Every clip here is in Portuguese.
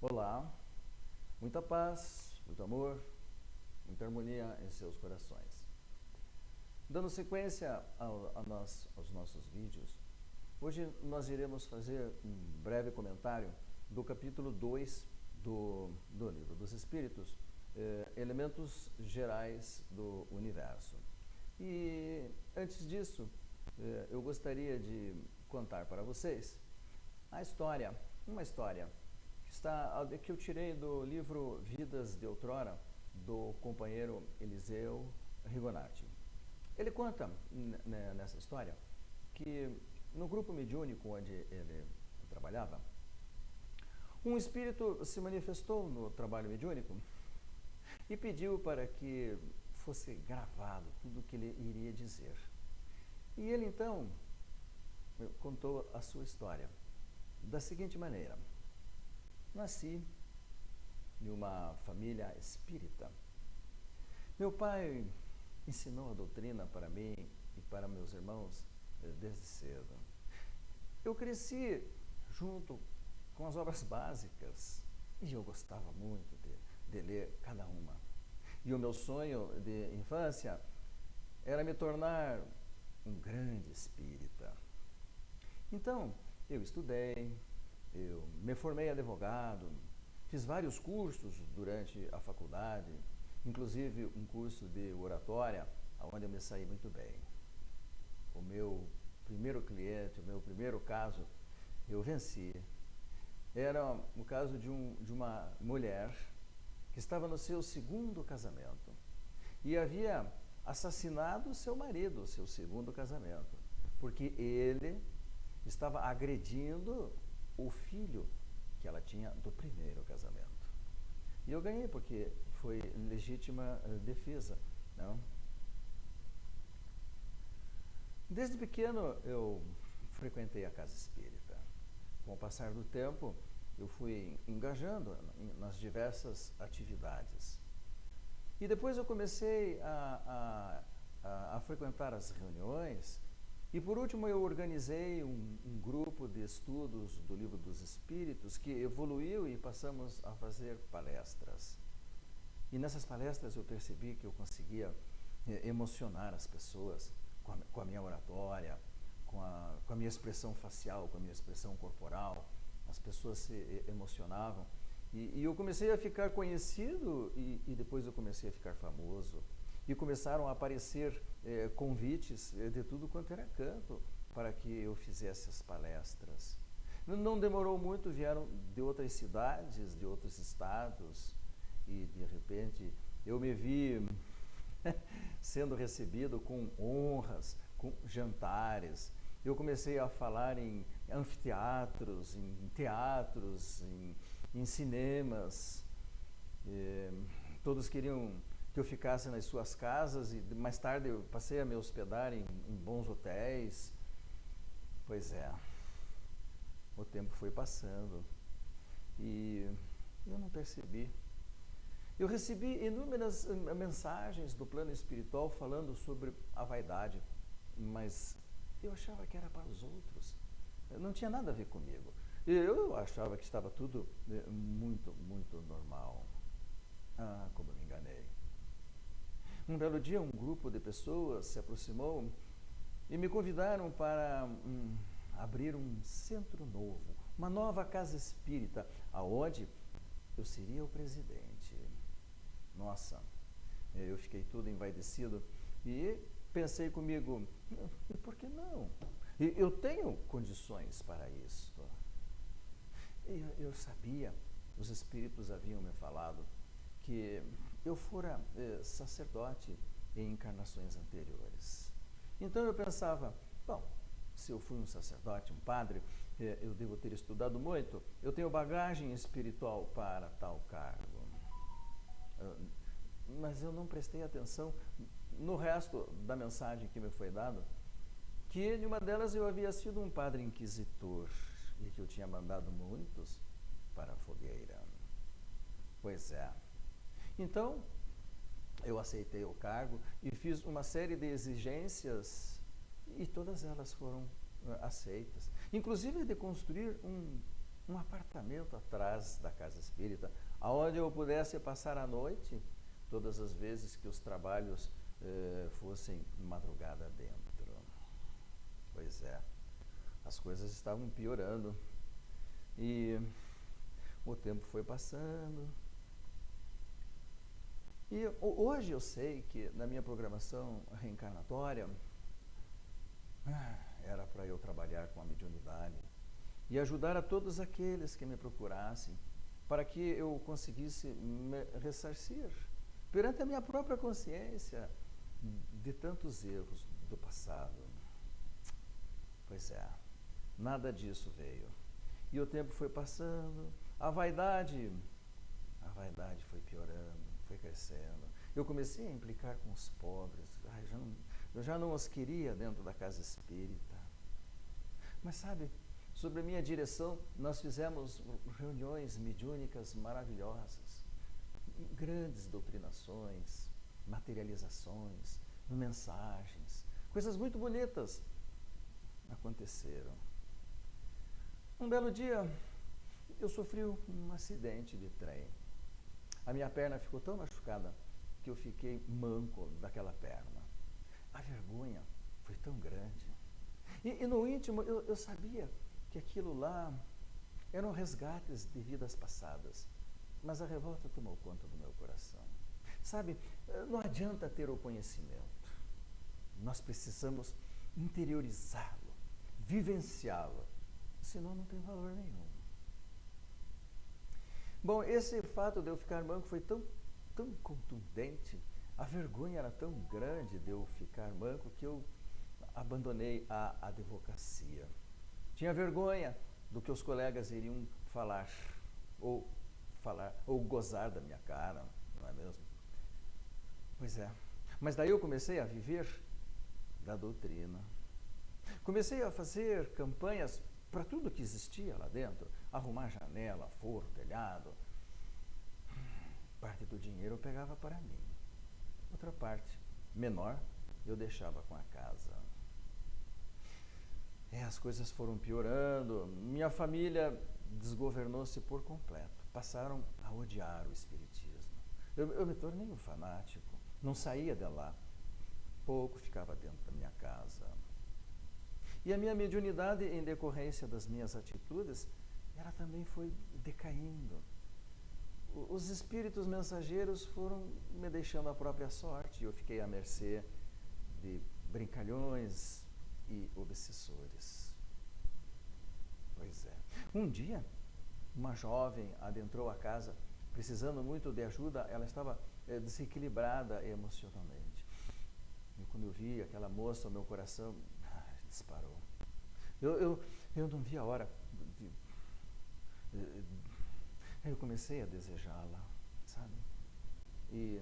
Olá, muita paz, muito amor, muita harmonia em seus corações. Dando sequência aos nossos vídeos, hoje nós iremos fazer um breve comentário do capítulo 2 do Livro dos Espíritos, Elementos Gerais do Universo. E antes disso, eu gostaria de contar para vocês uma história que eu tirei do livro Vidas de Outrora, do companheiro Eliseu Rigonati. Ele conta nessa história que no grupo mediúnico onde ele trabalhava, um espírito se manifestou no trabalho mediúnico e pediu para que fosse gravado tudo o que ele iria dizer. E ele então contou a sua história da seguinte maneira: nasci em uma família espírita. Meu pai ensinou a doutrina para mim e para meus irmãos desde cedo. Eu cresci junto com as obras básicas e eu gostava muito de ler cada uma. E o meu sonho de infância era me tornar um grande espírita. Então, eu estudei, eu me formei advogado, fiz vários cursos durante a faculdade, inclusive um curso de oratória, onde eu me saí muito bem. O meu primeiro cliente, o meu primeiro caso, eu venci. Era o caso de uma mulher que estava no seu segundo casamento e havia assassinado seu marido, seu segundo casamento, porque ele estava agredindo o filho que ela tinha do primeiro casamento. E eu ganhei porque foi legítima defesa, não? Desde pequeno eu frequentei a casa espírita. Com o passar do tempo, eu fui engajando nas diversas atividades. E depois eu comecei a frequentar as reuniões. E por último eu organizei um grupo de estudos do Livro dos Espíritos que evoluiu e passamos a fazer palestras. E nessas palestras eu percebi que eu conseguia emocionar as pessoas com a minha oratória, com a minha expressão facial, com a minha expressão corporal. As pessoas se emocionavam. E eu comecei a ficar conhecido e depois eu comecei a ficar famoso. E começaram a aparecer convites de tudo quanto era canto para que eu fizesse as palestras. Não demorou muito, vieram de outras cidades, de outros estados, e de repente eu me vi sendo recebido com honras, com jantares. Eu comecei a falar em anfiteatros, em teatros, em cinemas. Todos queriam que eu ficasse nas suas casas e mais tarde eu passei a me hospedar em bons hotéis. Pois é, o tempo foi passando e eu não percebi. Eu recebi inúmeras mensagens do plano espiritual falando sobre a vaidade, mas eu achava que era para os outros. Não tinha nada a ver comigo. Eu achava que estava tudo muito, muito normal. Ah, como eu me enganei. Um belo dia, um grupo de pessoas se aproximou e me convidaram para abrir um centro novo, uma nova casa espírita, aonde eu seria o presidente. Nossa, eu fiquei todo envaidecido e pensei comigo, e por que não? Eu tenho condições para isso. Eu sabia, os espíritos haviam me falado que eu fora sacerdote em encarnações anteriores. Então eu pensava, bom, se eu fui um sacerdote, um padre, eu devo ter estudado muito, eu tenho bagagem espiritual para tal cargo. Mas eu não prestei atenção no resto da mensagem que me foi dada, que de uma delas eu havia sido um padre inquisitor e que eu tinha mandado muitos para a fogueira. Pois é. Então, eu aceitei o cargo e fiz uma série de exigências e todas elas foram aceitas. Inclusive de construir um apartamento atrás da casa espírita, aonde eu pudesse passar a noite todas as vezes que os trabalhos fossem madrugada dentro. Pois é, as coisas estavam piorando e o tempo foi passando. E hoje eu sei que na minha programação reencarnatória era para eu trabalhar com a mediunidade e ajudar a todos aqueles que me procurassem para que eu conseguisse me ressarcir perante a minha própria consciência de tantos erros do passado. Pois é, nada disso veio. E o tempo foi passando, a vaidade foi piorando, foi crescendo. Eu comecei a implicar com os pobres. Eu já não os queria dentro da casa espírita. Mas sabe, sob a minha direção, nós fizemos reuniões mediúnicas maravilhosas, grandes doutrinações, materializações, mensagens, coisas muito bonitas aconteceram. Um belo dia, eu sofri um acidente de trem. A minha perna ficou tão machucada que eu fiquei manco daquela perna. A vergonha foi tão grande. E no íntimo eu sabia que aquilo lá eram resgates de vidas passadas. Mas a revolta tomou conta do meu coração. Sabe, não adianta ter o conhecimento. Nós precisamos interiorizá-lo, vivenciá-lo. Senão não tem valor nenhum. Bom, esse fato de eu ficar manco foi tão contundente, a vergonha era tão grande de eu ficar manco que eu abandonei a advocacia. Tinha vergonha do que os colegas iriam falar ou gozar da minha cara, não é mesmo? Pois é. Mas daí eu comecei a viver da doutrina. Comecei a fazer campanhas para tudo que existia lá dentro, arrumar janela, forro, telhado. Parte do dinheiro eu pegava para mim. Outra parte, menor, eu deixava com a casa. As coisas foram piorando, minha família desgovernou-se por completo. Passaram a odiar o espiritismo. Eu me tornei um fanático, não saía de lá. Pouco ficava dentro da minha casa. E a minha mediunidade, em decorrência das minhas atitudes, ela também foi decaindo. Os espíritos mensageiros foram me deixando à própria sorte e eu fiquei à mercê de brincalhões e obsessores. Pois é. Um dia, uma jovem adentrou a casa precisando muito de ajuda, ela estava desequilibrada emocionalmente. E quando eu vi aquela moça, o meu coração disparou. Eu não vi a hora eu comecei a desejá-la, sabe? E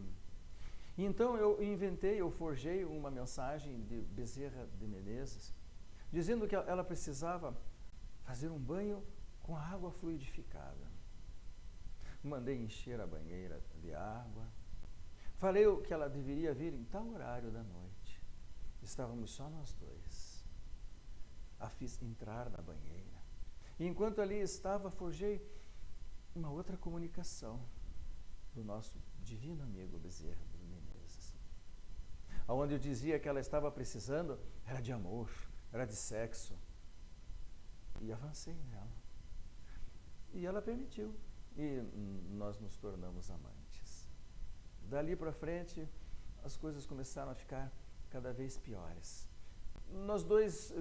então eu forjei uma mensagem de Bezerra de Menezes, dizendo que ela precisava fazer um banho com água fluidificada. Mandei encher a banheira de água. Falei que ela deveria vir em tal horário da noite. Estávamos só nós dois. A fiz entrar na banheira. E enquanto ali estava, forjei uma outra comunicação do nosso divino amigo Bezerra de Menezes, onde eu dizia que ela estava precisando era de amor, era de sexo. E avancei nela. E ela permitiu. E nós nos tornamos amantes. Dali para frente, as coisas começaram a ficar cada vez piores. Nós dois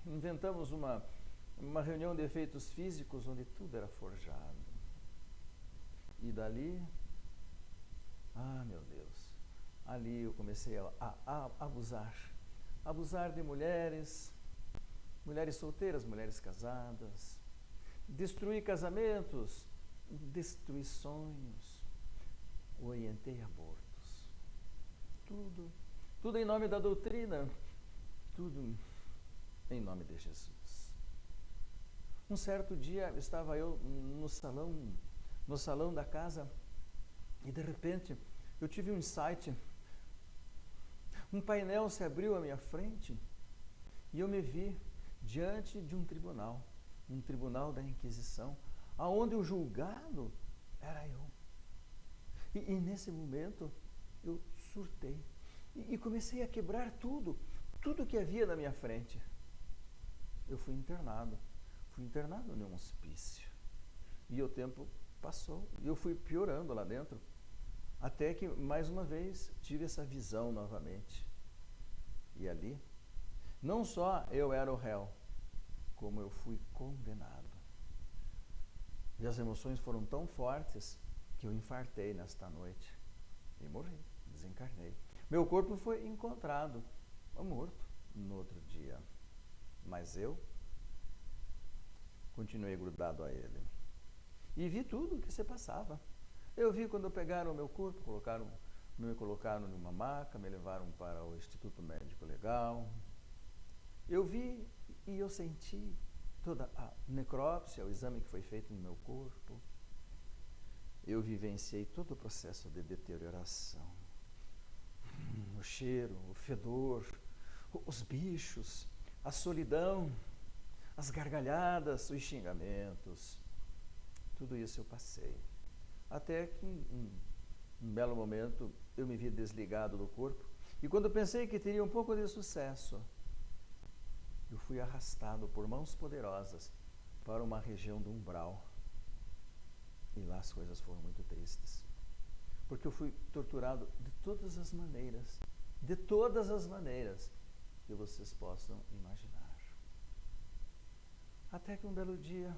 inventamos uma reunião de efeitos físicos onde tudo era forjado. E dali, meu Deus, ali eu comecei a abusar de mulheres solteiras, mulheres casadas, destruir casamentos, destruir sonhos, orientei abortos, tudo em nome da doutrina, tudo em nome de Jesus. Um certo dia estava eu no salão da casa e de repente eu tive um insight. Um painel se abriu à minha frente e eu me vi diante de um tribunal da Inquisição, aonde o julgado era eu. E nesse momento eu surtei e comecei a quebrar tudo que havia na minha frente. Eu fui internado em um hospício. E o tempo passou e eu fui piorando lá dentro, até que mais uma vez tive essa visão novamente. E ali, não só eu era o réu, como eu fui condenado. E as emoções foram tão fortes que eu infartei nesta noite e morri, desencarnei. Meu corpo foi encontrado morto no outro dia, mas eu continuei grudado a ele. E vi tudo o que se passava. Eu vi quando pegaram o meu corpo, me colocaram numa maca, me levaram para o Instituto Médico Legal. Eu vi e eu senti toda a necrópsia, o exame que foi feito no meu corpo. Eu vivenciei todo o processo de deterioração. O cheiro, o fedor, os bichos, a solidão, as gargalhadas, os xingamentos. Tudo isso eu passei. Até que em um belo momento eu me vi desligado do corpo. E quando pensei que teria um pouco de sucesso, eu fui arrastado por mãos poderosas para uma região do umbral. E lá as coisas foram muito tristes. Porque eu fui torturado de todas as maneiras que vocês possam imaginar. Até que um belo dia,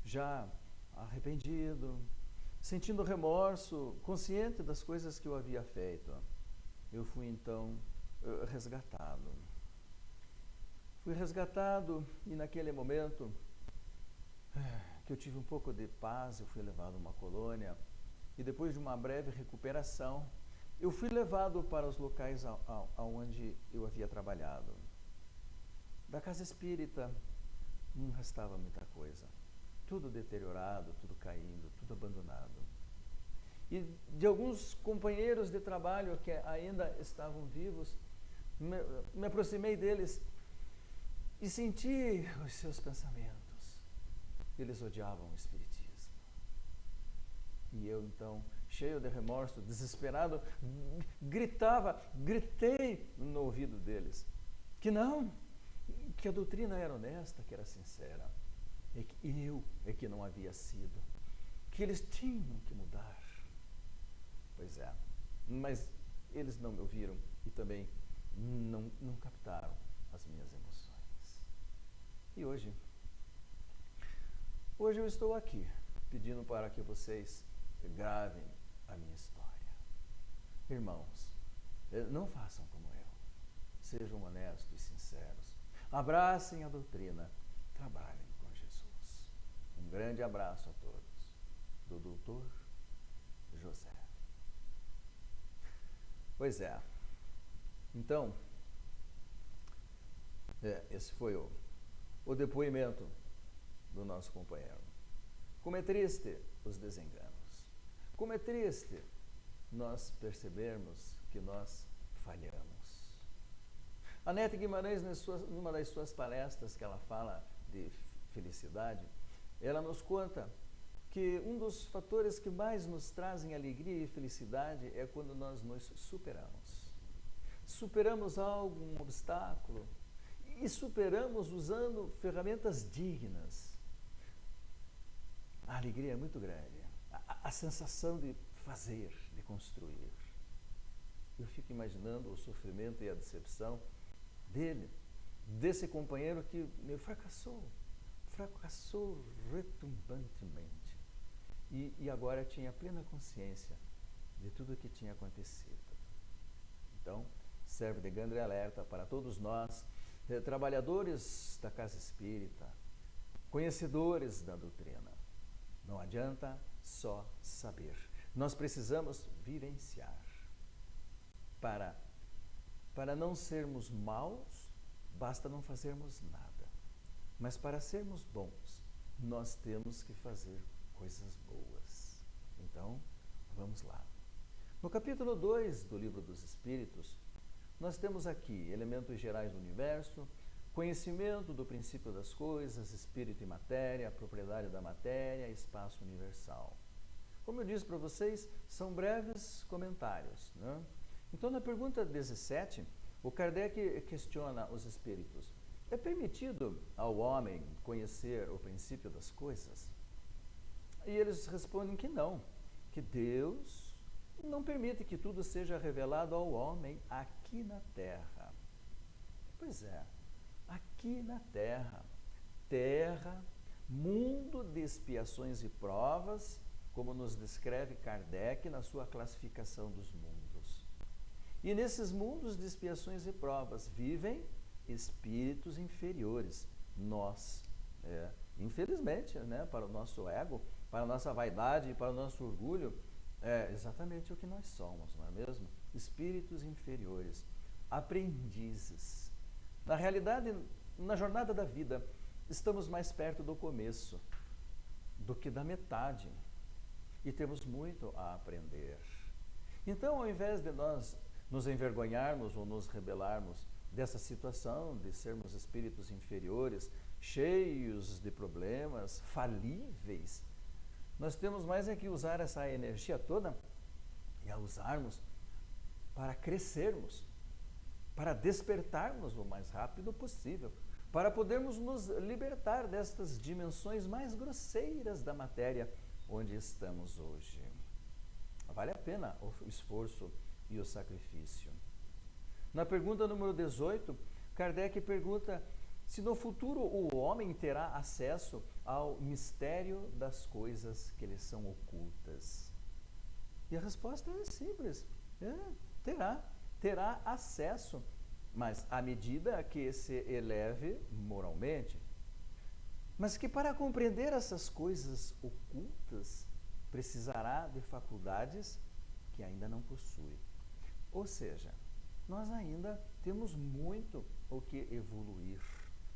já arrependido, sentindo remorso, consciente das coisas que eu havia feito, eu fui então resgatado. Fui resgatado e naquele momento que eu tive um pouco de paz, eu fui levado a uma colônia e depois de uma breve recuperação, eu fui levado para os locais aonde eu havia trabalhado. Da casa espírita não restava muita coisa. Tudo deteriorado, tudo caindo, tudo abandonado. E de alguns companheiros de trabalho que ainda estavam vivos, me aproximei deles e senti os seus pensamentos. Eles odiavam o Espiritismo. E eu então, cheio de remorso, desesperado, gritei no ouvido deles que não, que a doutrina era honesta, que era sincera, e que eu é que não havia sido, que eles tinham que mudar. Pois é, mas eles não me ouviram e também não captaram as minhas emoções. E hoje eu estou aqui pedindo para que vocês gravem a minha história. Irmãos, não façam como eu. Sejam honestos e sinceros. Abracem a doutrina. Trabalhem com Jesus. Um grande abraço a todos. Do Dr. José. Pois é. Então, esse foi o depoimento do nosso companheiro. Como é triste os desenganos. Como é triste nós percebermos que nós falhamos. A Nete Guimarães, numa das suas palestras que ela fala de felicidade, ela nos conta que um dos fatores que mais nos trazem alegria e felicidade é quando nós nos superamos. Superamos algo, um obstáculo, e superamos usando ferramentas dignas. A alegria é muito grande. A sensação de fazer, de construir. Eu fico imaginando o sofrimento e a decepção dele, desse companheiro que fracassou retumbantemente. E agora tinha plena consciência de tudo o que tinha acontecido. Então, serve de grande alerta para todos nós, trabalhadores da casa espírita, conhecedores da doutrina. Não adianta só saber. Nós precisamos vivenciar. Para não sermos maus, basta não fazermos nada. Mas para sermos bons, nós temos que fazer coisas boas. Então, vamos lá. No capítulo 2 do Livro dos Espíritos, nós temos aqui elementos gerais do universo, conhecimento do princípio das coisas, espírito e matéria, propriedade da matéria, espaço universal. Como eu disse para vocês, são breves comentários, né? Então, na pergunta 17, o Kardec questiona os espíritos. É permitido ao homem conhecer o princípio das coisas? E eles respondem que não, que Deus não permite que tudo seja revelado ao homem aqui na Terra. Pois é, aqui na Terra. Terra, mundo de expiações e provas, como nos descreve Kardec na sua classificação dos mundos. E nesses mundos de expiações e provas vivem espíritos inferiores, nós. Infelizmente, né, para o nosso ego, para a nossa vaidade e para o nosso orgulho, é exatamente o que nós somos, não é mesmo? Espíritos inferiores, aprendizes. Na realidade, na jornada da vida, estamos mais perto do começo do que da metade. E temos muito a aprender. Então, ao invés de nós nos envergonharmos ou nos rebelarmos dessa situação de sermos espíritos inferiores, cheios de problemas, falíveis, nós temos mais é que usar essa energia toda e a usarmos para crescermos, para despertarmos o mais rápido possível, para podermos nos libertar destas dimensões mais grosseiras da matéria onde estamos hoje. Vale a pena o esforço e o sacrifício. Na pergunta número 18, Kardec pergunta se no futuro o homem terá acesso ao mistério das coisas que lhe são ocultas. E a resposta é simples, terá acesso, mas à medida que se eleve moralmente. Mas que para compreender essas coisas ocultas, precisará de faculdades que ainda não possui. Ou seja, nós ainda temos muito o que evoluir,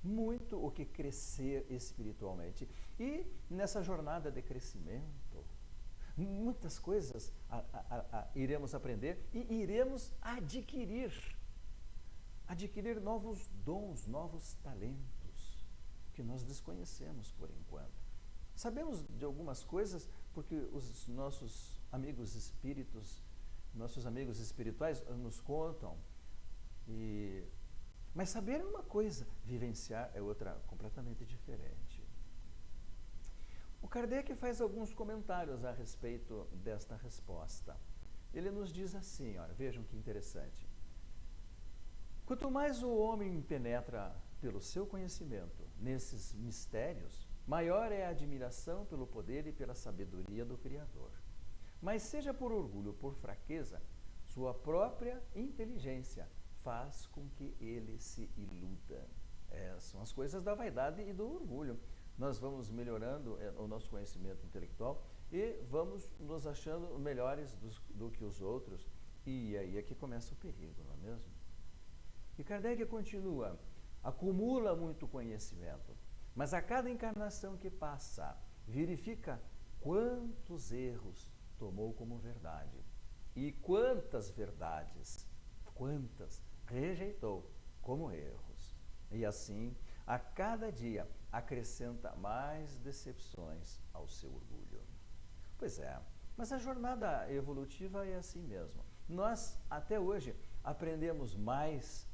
muito o que crescer espiritualmente. E nessa jornada de crescimento, muitas coisas iremos aprender e iremos adquirir novos dons, novos talentos que nós desconhecemos por enquanto. Sabemos de algumas coisas porque os nossos amigos espíritos, nossos amigos espirituais nos contam. Mas saber é uma coisa, vivenciar é outra completamente diferente. O Kardec faz alguns comentários a respeito desta resposta. Ele nos diz assim, olha, vejam que interessante. Quanto mais o homem penetra pelo seu conhecimento nesses mistérios, maior é a admiração pelo poder e pela sabedoria do Criador. Mas seja por orgulho ou por fraqueza, sua própria inteligência faz com que ele se iluda. São as coisas da vaidade e do orgulho. Nós vamos melhorando o nosso conhecimento intelectual e vamos nos achando melhores do que os outros. E aí é que começa o perigo, não é mesmo? E Kardec continua, acumula muito conhecimento, mas a cada encarnação que passa, verifica quantos erros tomou como verdade e quantas verdades, rejeitou como erros. E assim, a cada dia, acrescenta mais decepções ao seu orgulho. Pois é, mas a jornada evolutiva é assim mesmo. Nós, até hoje, aprendemos mais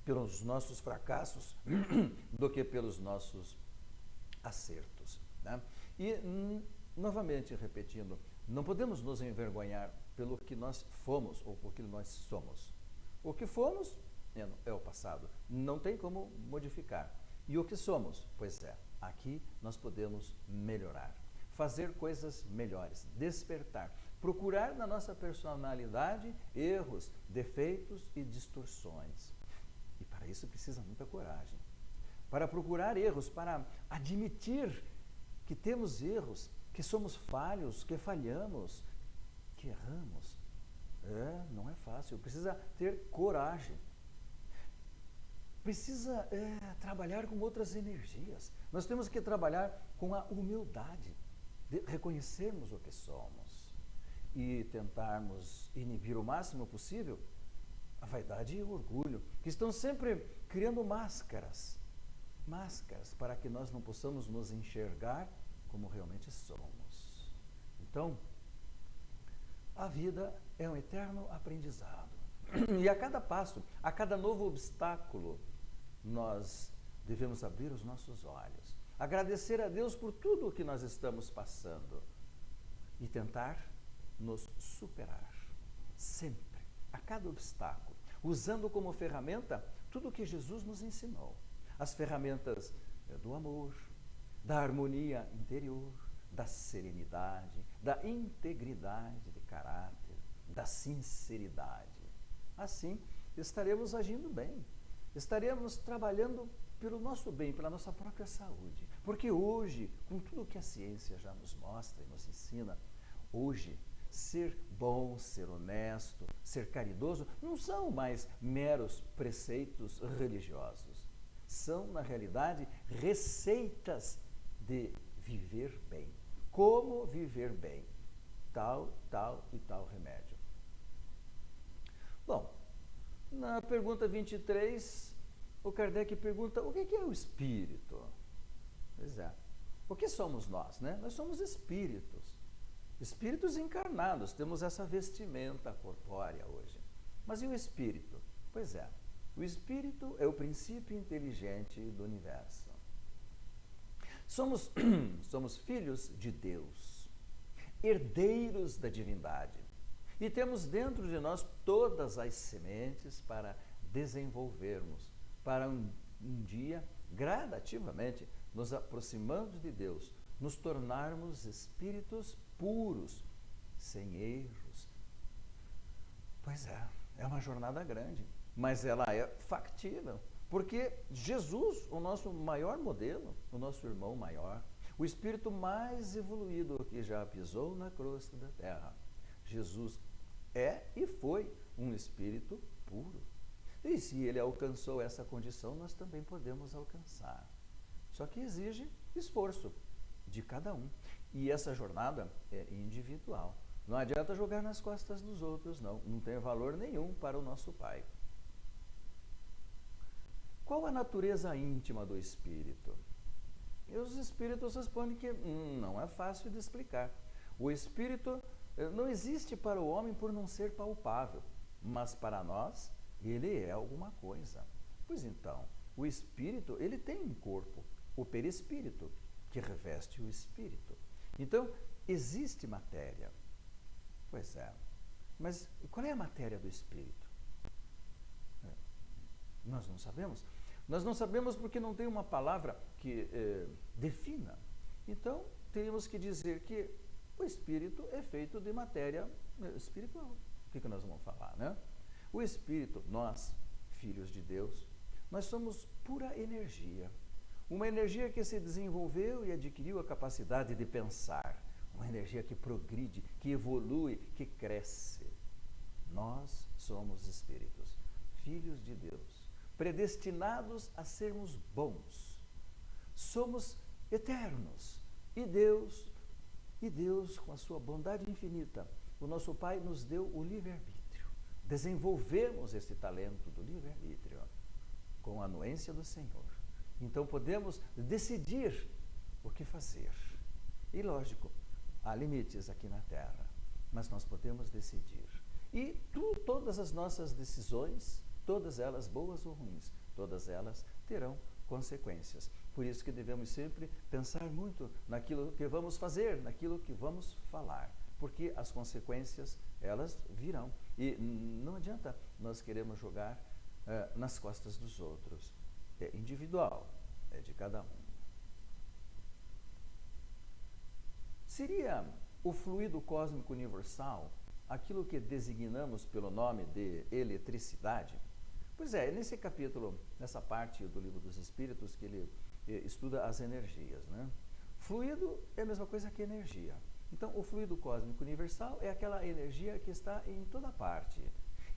pelos nossos fracassos do que pelos nossos acertos, né? E, novamente repetindo, não podemos nos envergonhar pelo que nós fomos ou por que nós somos. O que fomos é o passado, não tem como modificar. E o que somos? Pois é, aqui nós podemos melhorar, fazer coisas melhores, despertar, procurar na nossa personalidade erros, defeitos e distorções. E para isso precisa muita coragem. Para procurar erros, para admitir que temos erros, que somos falhos, que falhamos, que erramos. Não é fácil, precisa ter coragem. Precisa trabalhar com outras energias. Nós temos que trabalhar com a humildade, de reconhecermos o que somos e tentarmos inibir o máximo possível a vaidade e o orgulho, que estão sempre criando máscaras máscaras para que nós não possamos nos enxergar como realmente somos. Então, a vida é um eterno aprendizado. E a cada passo, a cada novo obstáculo, nós devemos abrir os nossos olhos, agradecer a Deus por tudo o que nós estamos passando e tentar nos superar, sempre, a cada obstáculo, usando como ferramenta tudo o que Jesus nos ensinou. As ferramentas do amor, da harmonia interior, da serenidade, da integridade de caráter, da sinceridade. Assim, estaremos agindo bem, estaremos trabalhando pelo nosso bem, pela nossa própria saúde. Porque hoje, com tudo que a ciência já nos mostra e nos ensina, hoje, ser bom, ser honesto, ser caridoso, não são mais meros preceitos religiosos. São, na realidade, receitas de viver bem. Como viver bem? Tal, tal e tal remédio. Bom, na pergunta 23, o Kardec pergunta, o que é o espírito? Pois é, o que somos nós, né? Nós somos espíritos. Espíritos encarnados, temos essa vestimenta corpórea hoje. Mas e o espírito? Pois é, o espírito é o princípio inteligente do universo. Somos filhos de Deus, herdeiros da divindade. E temos dentro de nós todas as sementes para desenvolvermos, para um dia, gradativamente, nos aproximando de Deus, nos tornarmos espíritos puros, sem erros. Pois é uma jornada grande, mas ela é factível, porque Jesus, o nosso maior modelo, o nosso irmão maior, o espírito mais evoluído que já pisou na crosta da terra, Jesus é e foi um espírito puro. E se ele alcançou essa condição, nós também podemos alcançar. Só que exige esforço de cada um. E essa jornada é individual. Não adianta jogar nas costas dos outros, não. Não tem valor nenhum para o nosso Pai. Qual a natureza íntima do espírito? E os espíritos respondem que não é fácil de explicar. O espírito não existe para o homem por não ser palpável, mas para nós ele é alguma coisa. Pois então, o espírito, ele tem um corpo, o perispírito, que reveste o espírito. Então, existe matéria. Pois é. Mas qual é a matéria do espírito? Nós não sabemos. Nós não sabemos porque não tem uma palavra que defina. Então, temos que dizer que o espírito é feito de matéria espiritual. O que nós vamos falar, né? O espírito, nós, filhos de Deus, nós somos pura energia. Uma energia que se desenvolveu e adquiriu a capacidade de pensar. Uma energia que progride, que evolui, que cresce. Nós somos espíritos, filhos de Deus, predestinados a sermos bons. Somos eternos. E Deus, com a sua bondade infinita, o nosso Pai nos deu o livre-arbítrio. Desenvolvemos esse talento do livre-arbítrio com a anuência do Senhor. Então podemos decidir o que fazer. E lógico, há limites aqui na Terra, mas nós podemos decidir. E todas as nossas decisões, todas elas boas ou ruins, todas elas terão consequências. Por isso que devemos sempre pensar muito naquilo que vamos fazer, naquilo que vamos falar, porque as consequências, elas virão. E não adianta nós queremos jogar nas costas dos outros. É individual, é de cada um. Seria o fluido cósmico universal aquilo que designamos pelo nome de eletricidade? Pois é, nesse capítulo, nessa parte do Livro dos Espíritos, que ele estuda as energias, né? Fluido é a mesma coisa que energia. Então, o fluido cósmico universal é aquela energia que está em toda parte.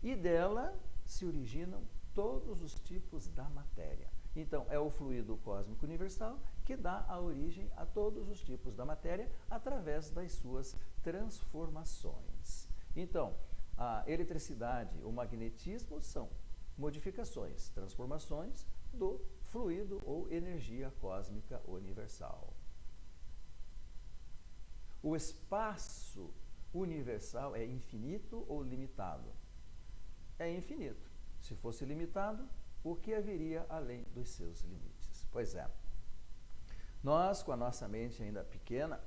E dela se originam todos os tipos da matéria. Então, é o fluido cósmico universal que dá a origem a todos os tipos da matéria através das suas transformações. Então, a eletricidade, o magnetismo são modificações, transformações do fluido ou energia cósmica universal. O espaço universal é infinito ou limitado? É infinito. Se fosse limitado, o que haveria além dos seus limites? Pois é. Nós, com a nossa mente ainda pequena,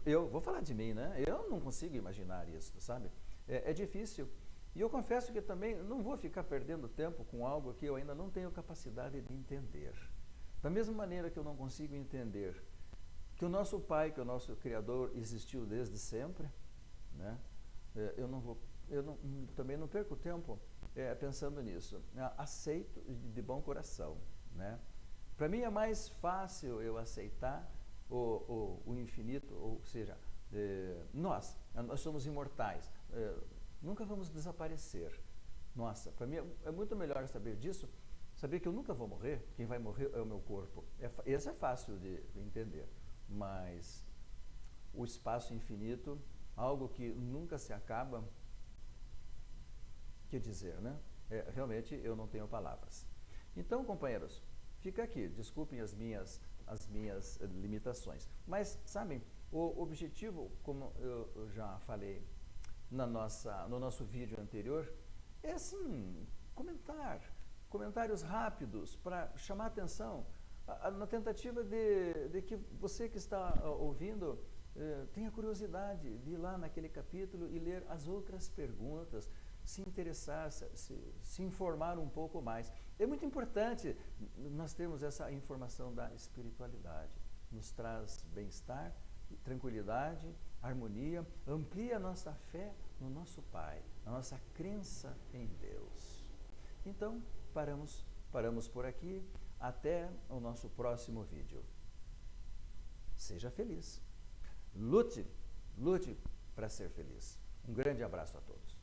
eu vou falar de mim, né? Eu não consigo imaginar isso, sabe? É difícil. E eu confesso que também não vou ficar perdendo tempo com algo que eu ainda não tenho capacidade de entender. Da mesma maneira que eu não consigo entender que o nosso Pai, que o nosso Criador existiu desde sempre, né? Também não perco tempo pensando nisso. Aceito de bom coração, né? Para mim é mais fácil eu aceitar o infinito, ou seja, nós somos imortais, nunca vamos desaparecer. Nossa, para mim é muito melhor saber disso, saber que eu nunca vou morrer, quem vai morrer é o meu corpo. Esse é fácil de entender, mas o espaço infinito, algo que nunca se acaba, que dizer, né? Realmente eu não tenho palavras. Então, companheiros, fica aqui, desculpem as minhas limitações. Mas, sabem, o objetivo, como eu já falei no nosso vídeo anterior, é assim, comentários rápidos para chamar a atenção, na tentativa de que você que está ouvindo tenha curiosidade de ir lá naquele capítulo e ler as outras perguntas, se interessar, se informar um pouco mais. É muito importante nós termos essa informação da espiritualidade. Nos traz bem-estar, tranquilidade, harmonia, amplia a nossa fé no nosso Pai, a nossa crença em Deus. Então, paramos por aqui. Até o nosso próximo vídeo. Seja feliz. Lute para ser feliz. Um grande abraço a todos.